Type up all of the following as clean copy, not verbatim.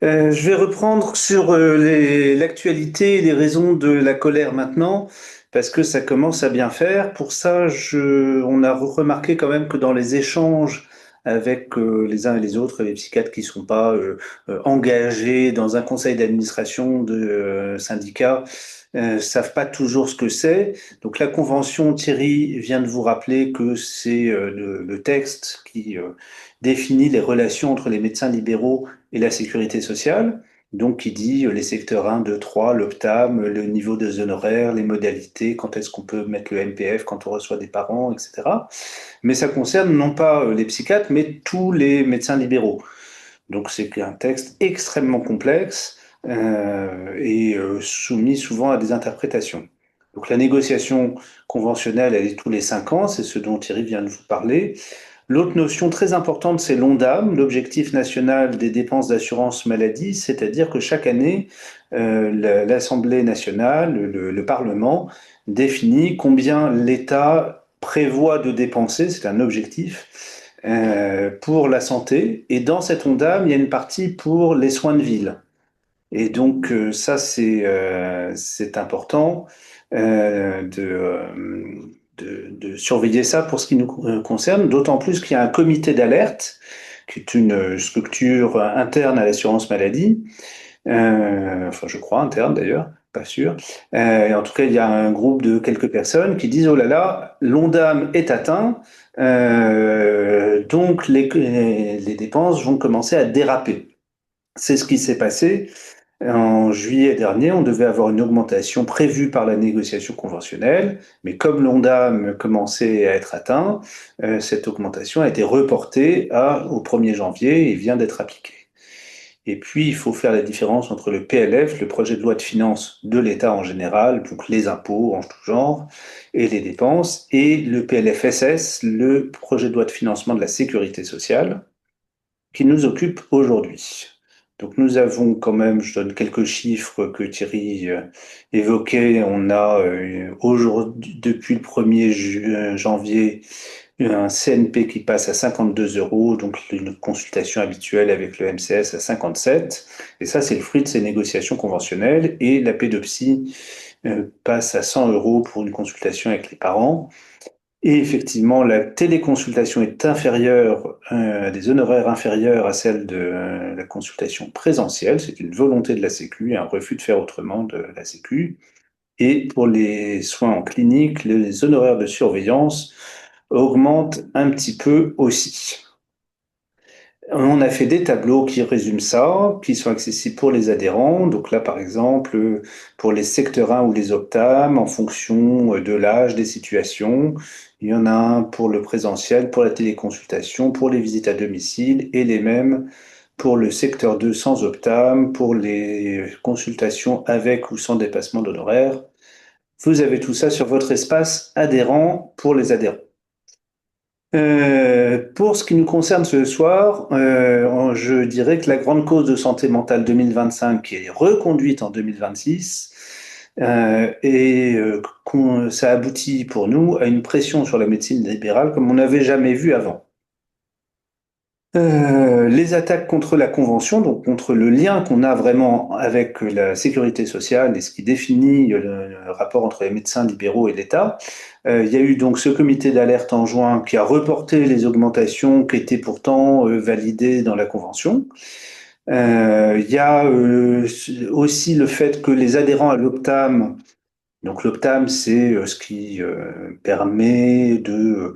Je vais reprendre sur l'actualité et les raisons de la colère maintenant, parce que ça commence à bien faire. Pour ça, on a remarqué quand même que dans les échanges avec les uns et les autres, les psychiatres qui sont pas engagés dans un conseil d'administration de syndicats, savent pas toujours ce que c'est. Donc la convention, Thierry vient de vous rappeler que c'est le texte qui définit les relations entre les médecins libéraux et la sécurité sociale, donc qui dit les secteurs 1, 2, 3, l'OPTAM, le niveau des honoraires, les modalités, quand est-ce qu'on peut mettre le MPF quand on reçoit des parents, etc. Mais ça concerne non pas les psychiatres, mais tous les médecins libéraux. Donc c'est un texte extrêmement complexe et soumis souvent à des interprétations. Donc la négociation conventionnelle, elle est tous les 5 ans, c'est ce dont Thierry vient de vous parler. L'autre notion très importante, c'est l'ONDAM, l'objectif national des dépenses d'assurance maladie, c'est-à-dire que chaque année, l'Assemblée nationale, le Parlement, définit combien l'État prévoit de dépenser, c'est un objectif, pour la santé. Et dans cette ONDAM, il y a une partie pour les soins de ville. Et donc, ça, c'est important de surveiller ça pour ce qui nous concerne, d'autant plus qu'il y a un comité d'alerte, qui est une structure interne à l'assurance maladie, enfin, je crois interne d'ailleurs, pas sûr. En tout cas, il y a un groupe de quelques personnes qui disent, oh là là, l'ONDAM est atteint, donc les dépenses vont commencer à déraper. C'est ce qui s'est passé en juillet dernier. On devait avoir une augmentation prévue par la négociation conventionnelle, mais comme l'ONDAM commençait à être atteint, cette augmentation a été reportée au 1er janvier et vient d'être appliquée. Et puis, il faut faire la différence entre le PLF, le projet de loi de finances de l'État en général, donc les impôts en tout genre, et les dépenses, et le PLFSS, le projet de loi de financement de la sécurité sociale, qui nous occupe aujourd'hui. Donc nous avons quand même, je donne quelques chiffres que Thierry évoquait, on a aujourd'hui, depuis le 1er janvier, un CNP qui passe à 52 euros, donc une consultation habituelle avec le MCS à 57. Et ça, c'est le fruit de ces négociations conventionnelles. Et la pédopsie passe à 100 euros pour une consultation avec les parents. Et effectivement, la téléconsultation est inférieure, des honoraires inférieurs à celle de la consultation présentielle. C'est une volonté de la Sécu et un refus de faire autrement de la Sécu. Et pour les soins en clinique, les honoraires de surveillance augmentent un petit peu aussi. On a fait des tableaux qui résument ça, qui sont accessibles pour les adhérents. Donc là, par exemple, pour les secteurs 1 ou les OPTAM, en fonction de l'âge, des situations. Il y en a un pour le présentiel, pour la téléconsultation, pour les visites à domicile et les mêmes pour le secteur 2 sans OPTAM, pour les consultations avec ou sans dépassement d'honoraires. Vous avez tout ça sur votre espace adhérent pour les adhérents. Pour ce qui nous concerne ce soir, je dirais que la grande cause de santé mentale 2025, qui est reconduite en 2026, ça aboutit pour nous à une pression sur la médecine libérale comme on n'avait jamais vu avant. Les attaques contre la Convention, donc contre le lien qu'on a vraiment avec la sécurité sociale et ce qui définit le rapport entre les médecins libéraux et l'État. Il y a eu donc ce comité d'alerte en juin qui a reporté les augmentations qui étaient pourtant validées dans la Convention. Il y a aussi le fait que les adhérents à l'OPTAM, donc l'OPTAM, c'est ce qui permet de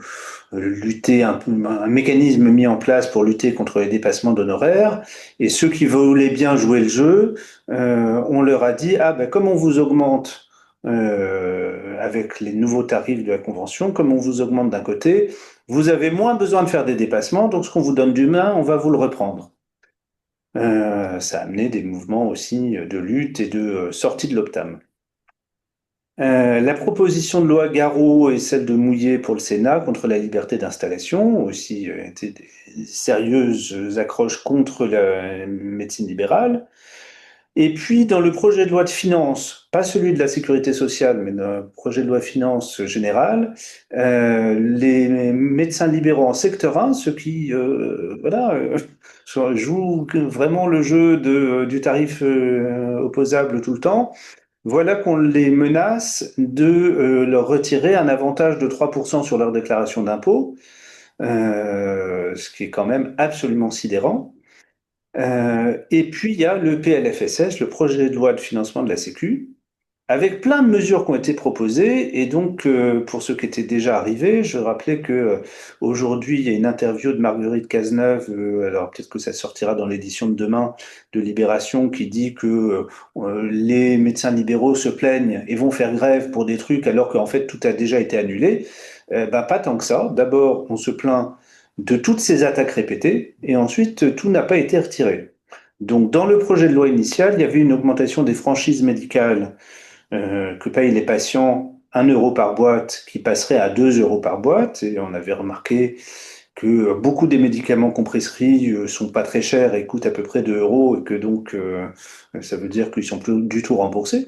lutter un mécanisme mis en place pour lutter contre les dépassements d'honoraires. Et ceux qui voulaient bien jouer le jeu, on leur a dit, ah ben comme on vous augmente avec les nouveaux tarifs de la convention, comme on vous augmente d'un côté, vous avez moins besoin de faire des dépassements, donc ce qu'on vous donne d'humain, on va vous le reprendre. Ça a amené des mouvements aussi de lutte et de sortie de l'OPTAM. La proposition de loi Garot et celle de Mouillet pour le Sénat contre la liberté d'installation aussi étaient des sérieuses accroches contre la médecine libérale. Et puis dans le projet de loi de finances, pas celui de la sécurité sociale, mais dans le projet de loi de finances général, les médecins libéraux en secteur 1, ceux qui voilà, jouent vraiment le jeu du tarif opposable tout le temps, voilà qu'on les menace de leur retirer un avantage de 3% sur leur déclaration d'impôt, ce qui est quand même absolument sidérant. Et puis, il y a le PLFSS, le projet de loi de financement de la Sécu, avec plein de mesures qui ont été proposées. Et donc, pour ceux qui étaient déjà arrivés, je rappelais que aujourd'hui, il y a une interview de Marguerite Cazeneuve, alors peut-être que ça sortira dans l'édition de demain de Libération, qui dit que les médecins libéraux se plaignent et vont faire grève pour des trucs alors qu'en fait, tout a déjà été annulé. Ben, pas tant que ça. D'abord, on se plaint de toutes ces attaques répétées, et ensuite, tout n'a pas été retiré. Donc, dans le projet de loi initial, il y avait une augmentation des franchises médicales que payent les patients 1 € par boîte, qui passerait à 2 € par boîte. Et on avait remarqué que beaucoup des médicaments qu'on prescrit sont pas très chers et coûtent à peu près 2 euros, et que donc ça veut dire qu'ils sont plus du tout remboursés.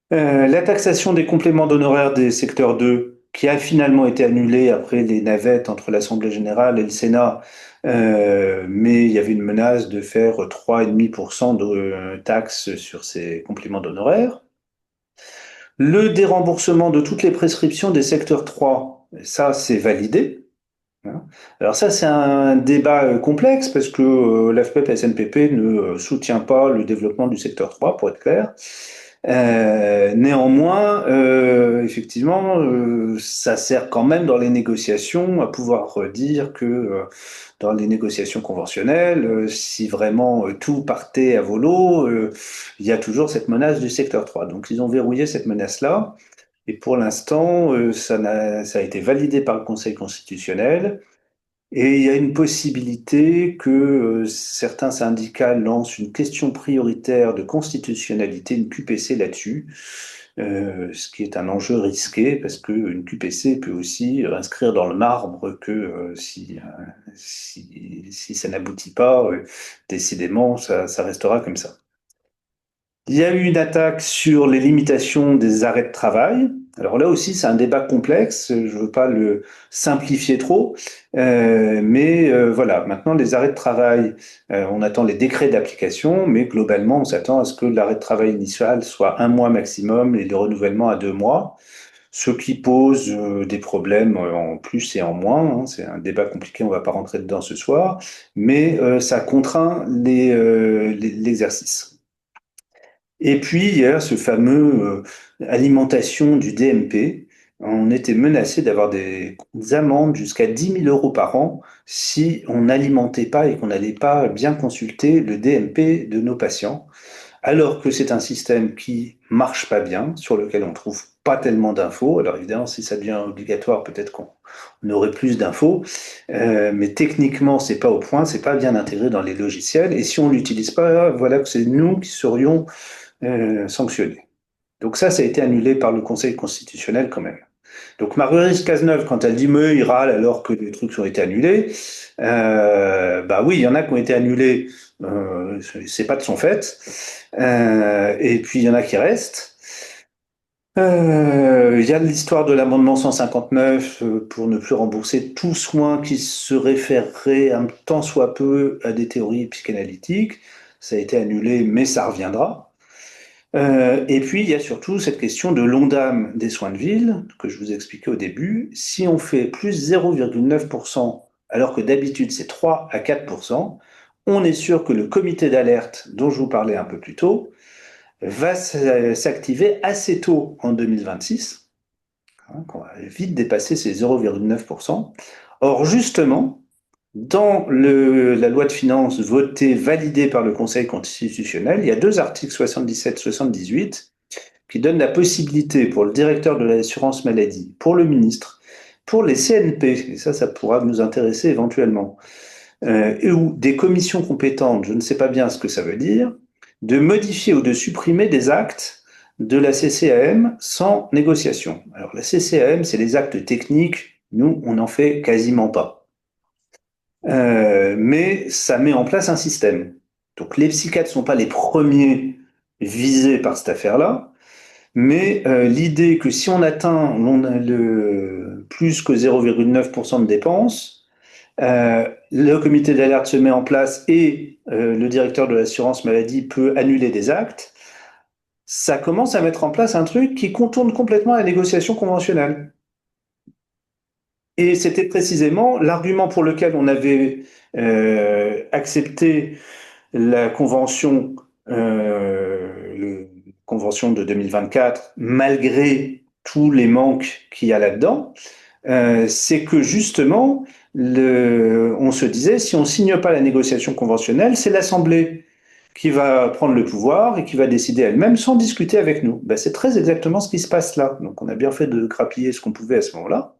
La taxation des compléments d'honoraires des secteurs 2, qui a finalement été annulée après les navettes entre l'Assemblée générale et le Sénat, mais il y avait une menace de faire 3,5% de taxes sur ces compléments d'honoraires. Le déremboursement de toutes les prescriptions des secteurs 3, ça c'est validé. Hein. Alors ça c'est un débat complexe parce que l'AFPEP et SNPP ne soutient pas le développement du secteur 3, pour être clair. Néanmoins, effectivement, ça sert quand même dans les négociations à pouvoir dire que dans les négociations conventionnelles, si vraiment tout partait à volo, il y a toujours cette menace du secteur 3. Donc ils ont verrouillé cette menace-là, et pour l'instant, ça a été validé par le Conseil constitutionnel. Et il y a une possibilité que certains syndicats lancent une question prioritaire de constitutionnalité, une QPC là-dessus, ce qui est un enjeu risqué parce qu'une QPC peut aussi inscrire dans le marbre que si ça n'aboutit pas, décidément, ça restera comme ça. Il y a eu une attaque sur les limitations des arrêts de travail. Alors là aussi, c'est un débat complexe. Je ne veux pas le simplifier trop, mais voilà. Maintenant, les arrêts de travail, on attend les décrets d'application, mais globalement, on s'attend à ce que l'arrêt de travail initial soit 1 mois maximum et le renouvellement à 2 mois, ce qui pose des problèmes en plus et en moins. Hein. C'est un débat compliqué, on ne va pas rentrer dedans ce soir, mais ça contraint l'exercice. Et puis, il y a ce fameux alimentation du DMP. On était menacé d'avoir des amendes jusqu'à 10 000 € par an si on n'alimentait pas et qu'on n'allait pas bien consulter le DMP de nos patients, alors que c'est un système qui marche pas bien, sur lequel on trouve pas tellement d'infos. Alors évidemment, si ça devient obligatoire, peut-être qu'on aurait plus d'infos, mais techniquement, c'est pas au point, c'est pas bien intégré dans les logiciels, et si on l'utilise pas, voilà que c'est nous qui serions sanctionnés. Donc ça a été annulé par le Conseil constitutionnel quand même. Donc Marguerite Cazeneuve, quand elle dit mais il râle alors que les trucs ont été annulés, bah oui, il y en a qui ont été annulés, c'est pas de son fait, et puis il y en a qui restent. Il y a l'histoire de l'amendement 159 pour ne plus rembourser tout soin qui se référerait un tant soit peu à des théories psychanalytiques. Ça a été annulé, mais ça reviendra. Et puis, il y a surtout cette question de l'Ondam des soins de ville, que je vous expliquais au début. Si on fait plus 0,9%, alors que d'habitude c'est 3 à 4%, on est sûr que le comité d'alerte dont je vous parlais un peu plus tôt va s'activer assez tôt en 2026, hein, qu'on va vite dépasser ces 0,9%. Or, justement, dans la loi de finances votée, validée par le Conseil constitutionnel, il y a 2 articles 77-78 qui donnent la possibilité pour le directeur de l'assurance maladie, pour le ministre, pour les CNP, et ça pourra nous intéresser éventuellement, ou des commissions compétentes, je ne sais pas bien ce que ça veut dire, de modifier ou de supprimer des actes de la CCAM sans négociation. Alors la CCAM, c'est les actes techniques, nous, on n'en fait quasiment pas. Mais ça met en place un système. Donc les psychiatres ne sont pas les premiers visés par cette affaire-là, mais l'idée que si on atteint plus que 0,9% de dépenses, Le comité d'alerte se met en place et le directeur de l'assurance maladie peut annuler des actes. Ça commence à mettre en place un truc qui contourne complètement la négociation conventionnelle. Et c'était précisément l'argument pour lequel on avait accepté la convention, convention de 2024, malgré tous les manques qu'il y a là-dedans, c'est que justement, on se disait, si on ne signe pas la négociation conventionnelle, c'est l'Assemblée qui va prendre le pouvoir et qui va décider elle-même sans discuter avec nous. Ben, c'est très exactement ce qui se passe là. Donc on a bien fait de grappiller ce qu'on pouvait à ce moment-là.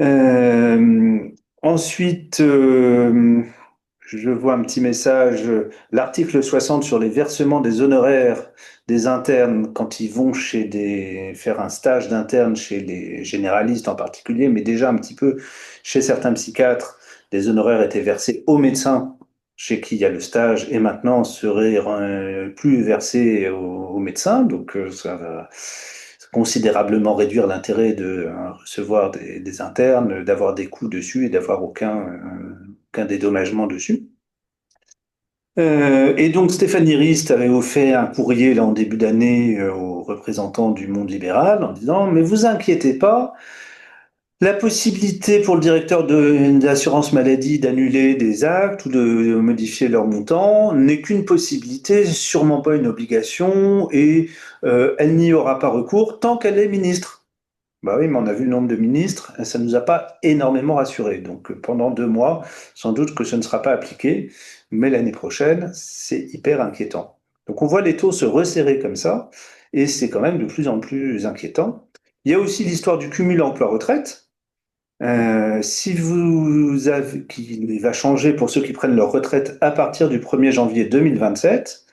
Euh, ensuite, je vois un petit message, l'article 60 sur les versements des honoraires des internes quand ils vont faire un stage d'interne chez les généralistes en particulier, mais déjà un petit peu chez certains psychiatres, des honoraires étaient versés aux médecins chez qui il y a le stage et maintenant seraient plus versés aux médecins. Donc ça va considérablement réduire l'intérêt de recevoir des internes, d'avoir des coûts dessus et d'avoir aucun dédommagement dessus. Et donc Stéphanie Rist avait offert un courrier là en début d'année aux représentants du monde libéral en disant mais vous inquiétez pas, la possibilité pour le directeur d'assurance maladie d'annuler des actes ou de modifier leur montant n'est qu'une possibilité, sûrement pas une obligation, et elle n'y aura pas recours tant qu'elle est ministre. Bah oui, mais on a vu le nombre de ministres, ça ne nous a pas énormément rassurés. Donc pendant 2 mois, sans doute que ce ne sera pas appliqué, mais l'année prochaine, c'est hyper inquiétant. Donc on voit les taux se resserrer comme ça, et c'est quand même de plus en plus inquiétant. Il y a aussi l'histoire du cumul emploi-retraite. Si vous avez, qui va changer pour ceux qui prennent leur retraite à partir du 1er janvier 2027.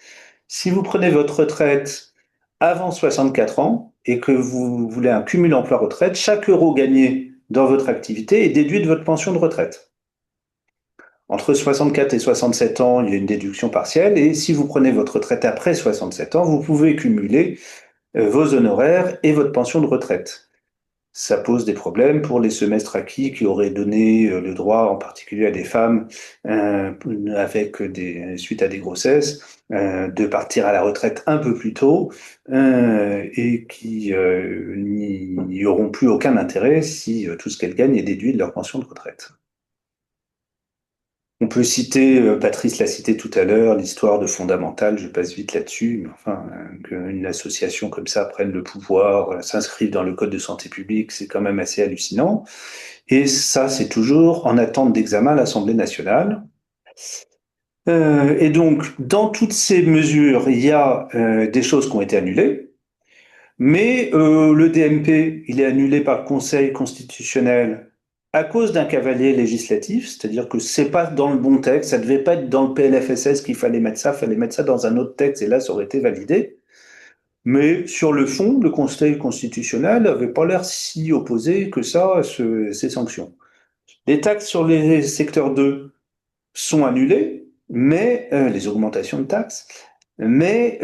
Si vous prenez votre retraite avant 64 ans et que vous voulez un cumul emploi-retraite, chaque euro gagné dans votre activité est déduit de votre pension de retraite. Entre 64 et 67 ans, il y a une déduction partielle et si vous prenez votre retraite après 67 ans, vous pouvez cumuler vos honoraires et votre pension de retraite. Ça pose des problèmes pour les semestres acquis qui auraient donné le droit, en particulier à des femmes, suite à des grossesses, de partir à la retraite un peu plus tôt et qui n'y auront plus aucun intérêt si tout ce qu'elles gagnent est déduit de leur pension de retraite. On peut citer, Patrice l'a cité tout à l'heure, l'histoire de Fondamental, je passe vite là-dessus, mais enfin, qu'une association comme ça prenne le pouvoir, s'inscrive dans le code de santé publique, c'est quand même assez hallucinant. Et ça, c'est toujours en attente d'examen à l'Assemblée nationale. Et donc, dans toutes ces mesures, il y a des choses qui ont été annulées, mais le DMP, il est annulé par le Conseil constitutionnel à cause d'un cavalier législatif, c'est-à-dire que c'est pas dans le bon texte, ça devait pas être dans le PLFSS qu'il fallait mettre ça dans un autre texte et là ça aurait été validé. Mais sur le fond, le Conseil constitutionnel n'avait pas l'air si opposé que ça à ces sanctions. Les taxes sur les secteurs 2 sont annulées, mais les augmentations de taxes, mais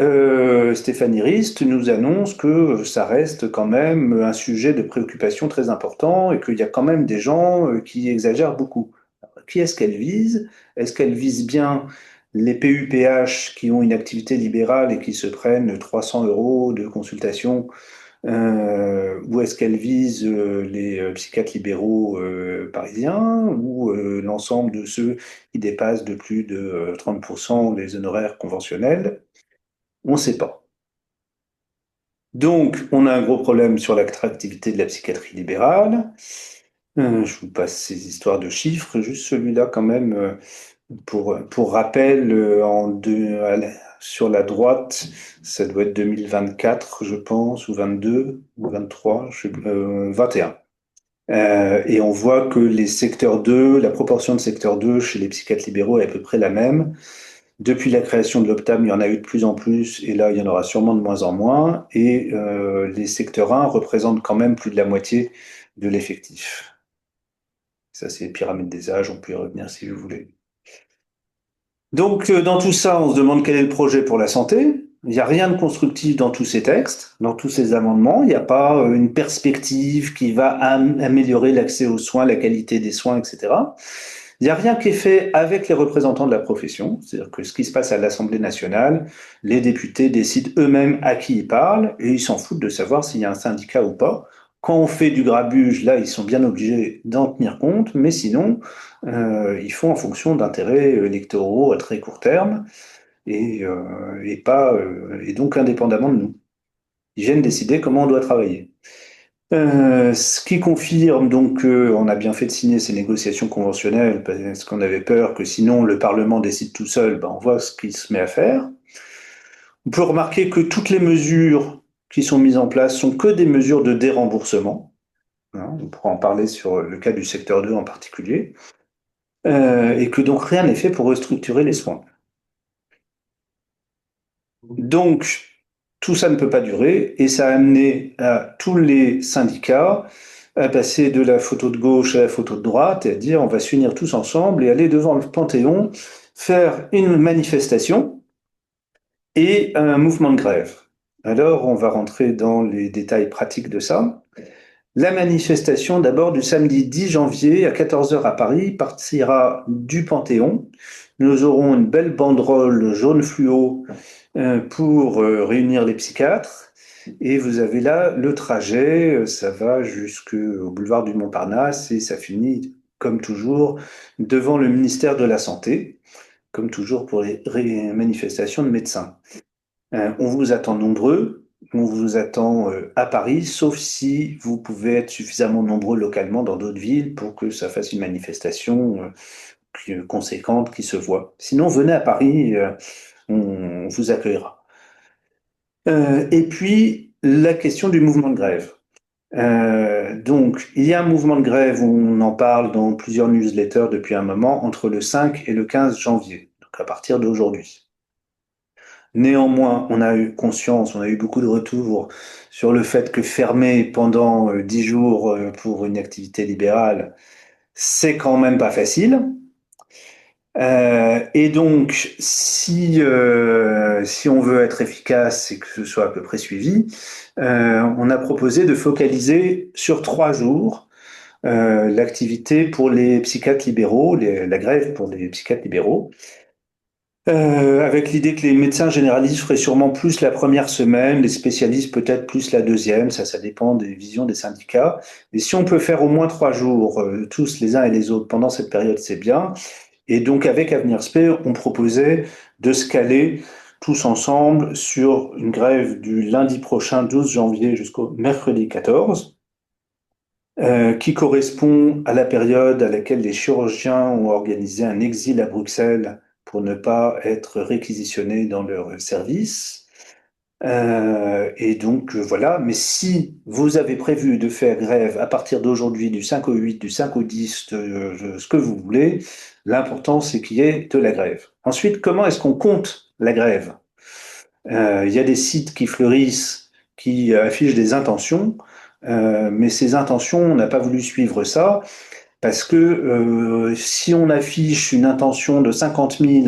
Stéphanie Rist nous annonce que ça reste quand même un sujet de préoccupation très important et qu'il y a quand même des gens qui exagèrent beaucoup. Alors, qui est-ce qu'elle vise? Est-ce qu'elle vise bien les PUPH qui ont une activité libérale et qui se prennent 300 euros de consultation ou est-ce qu'elle vise les psychiatres libéraux parisiens ou l'ensemble de ceux qui dépassent de plus de 30% les honoraires conventionnels? On ne sait pas. Donc, on a un gros problème sur l'attractivité de la psychiatrie libérale. Je vous passe ces histoires de chiffres, juste celui-là quand même, pour rappel, sur la droite, ça doit être 2024, je pense, ou 22, ou 23, 21. Et on voit que les secteurs 2, la proportion de secteur 2 chez les psychiatres libéraux est à peu près la même. Depuis la création de l'Optam, il y en a eu de plus en plus, et là, il y en aura sûrement de moins en moins. Et les secteurs 1 représentent quand même plus de la moitié de l'effectif. Ça, c'est les pyramides des âges, on peut y revenir si vous voulez. Donc, dans tout ça, on se demande quel est le projet pour la santé. Il n'y a rien de constructif dans tous ces textes, dans tous ces amendements. Il n'y a pas une perspective qui va améliorer l'accès aux soins, la qualité des soins, etc. Il n'y a rien qui est fait avec les représentants de la profession. C'est-à-dire que ce qui se passe à l'Assemblée nationale, les députés décident eux-mêmes à qui ils parlent et ils s'en foutent de savoir s'il y a un syndicat ou pas. Quand on fait du grabuge, là, ils sont bien obligés d'en tenir compte, mais sinon, ils font en fonction d'intérêts électoraux à très court terme et pas, et donc indépendamment de nous. Ils viennent décider comment on doit travailler. Ce qui confirme donc qu'on a bien fait de signer ces négociations conventionnelles parce qu'on avait peur que sinon le Parlement décide tout seul, ben on voit ce qu'il se met à faire. On peut remarquer que toutes les mesures qui sont mises en place sont que des mesures de déremboursement. Hein, on pourra en parler sur le cas du secteur 2 en particulier. Et que donc rien n'est fait pour restructurer les soins. Donc, tout ça ne peut pas durer et ça a amené à tous les syndicats à passer de la photo de gauche à la photo de droite et à dire on va s'unir tous ensemble et aller devant le Panthéon faire une manifestation et un mouvement de grève. Alors, on va rentrer dans les détails pratiques de ça. La manifestation, d'abord, du samedi 10 janvier à 14 heures à Paris, partira du Panthéon. Nous aurons une belle banderole jaune fluo pour réunir les psychiatres. Et vous avez là le trajet, ça va jusqu'au boulevard du Montparnasse et ça finit, comme toujours, devant le ministère de la Santé, comme toujours pour les manifestations de médecins. On vous attend nombreux, on vous attend à Paris, sauf si vous pouvez être suffisamment nombreux localement dans d'autres villes pour que ça fasse une manifestation conséquente qui se voit. Sinon, venez à Paris, on vous accueillera. Et puis, la question du mouvement de grève. Donc, il y a un mouvement de grève, on en parle dans plusieurs newsletters depuis un moment, entre le 5 et le 15 janvier, donc à partir d'aujourd'hui. Néanmoins, on a eu conscience, on a eu beaucoup de retours sur le fait que fermer pendant 10 jours pour une activité libérale, c'est quand même pas facile. Et donc, si on veut être efficace et que ce soit à peu près suivi, on a proposé de focaliser sur 3 jours l'activité pour les psychiatres libéraux, la grève pour les psychiatres libéraux, avec l'idée que les médecins généralistes feraient sûrement plus la première semaine, les spécialistes peut-être plus la deuxième, ça dépend des visions des syndicats. Mais si on peut faire au moins 3 jours, tous les uns et les autres, pendant cette période, c'est bien. Et donc avec Avenir Spé, on proposait de se caler tous ensemble sur une grève du lundi prochain, 12 janvier, jusqu'au mercredi 14, qui correspond à la période à laquelle les chirurgiens ont organisé un exil à Bruxelles pour ne pas être réquisitionnés dans leur service. Et donc voilà, mais si vous avez prévu de faire grève à partir d'aujourd'hui, du 5 au 8, du 5 au 10, de ce que vous voulez, l'important c'est qu'il y ait de la grève. Ensuite, comment est-ce qu'on compte la grève? Il y a des sites qui fleurissent, qui affichent des intentions, mais ces intentions, on n'a pas voulu suivre ça, parce que si on affiche une intention de 50 000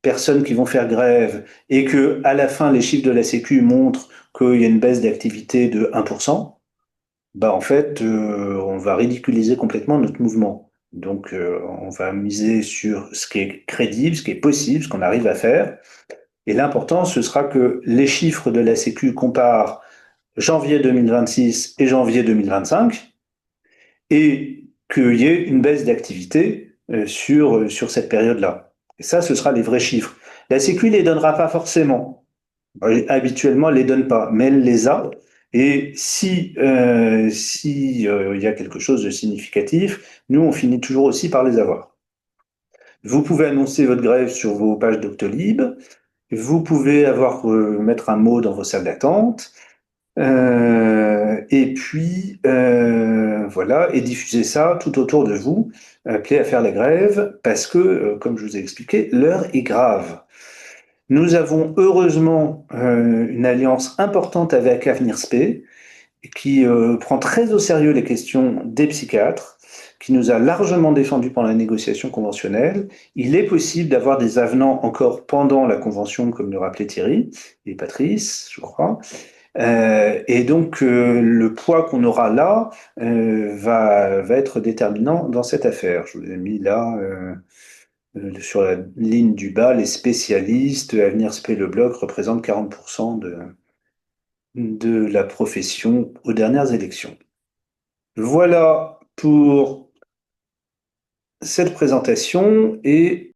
personnes qui vont faire grève et que à la fin les chiffres de la Sécu montrent qu'il y a une baisse d'activité de 1%, bah en fait on va ridiculiser complètement notre mouvement. Donc on va miser sur ce qui est crédible, ce qui est possible, ce qu'on arrive à faire. Et l'important, ce sera que les chiffres de la Sécu comparent janvier 2026 et janvier 2025 et qu'il y ait une baisse d'activité sur cette période-là. Et ça, ce sera les vrais chiffres. La Sécu ne les donnera pas forcément. Habituellement, elle ne les donne pas, mais elle les a. Et si il y a quelque chose de significatif, nous, on finit toujours aussi par les avoir. Vous pouvez annoncer votre grève sur vos pages Doctolib. Vous pouvez mettre un mot dans vos salles d'attente. Et puis, voilà, et diffuser ça tout autour de vous, appelez à faire la grève, parce que, comme je vous ai expliqué, l'heure est grave. Nous avons heureusement une alliance importante avec Avenir Spé, qui prend très au sérieux les questions des psychiatres, qui nous a largement défendu pendant la négociation conventionnelle. Il est possible d'avoir des avenants encore pendant la convention, comme le rappelait Thierry et Patrice, je crois. Et donc, le poids qu'on aura là va être déterminant dans cette affaire. Je vous ai mis là, sur la ligne du bas, les spécialistes. Avenir Spé Le Bloc représente 40% de la profession aux dernières élections. Voilà pour cette présentation et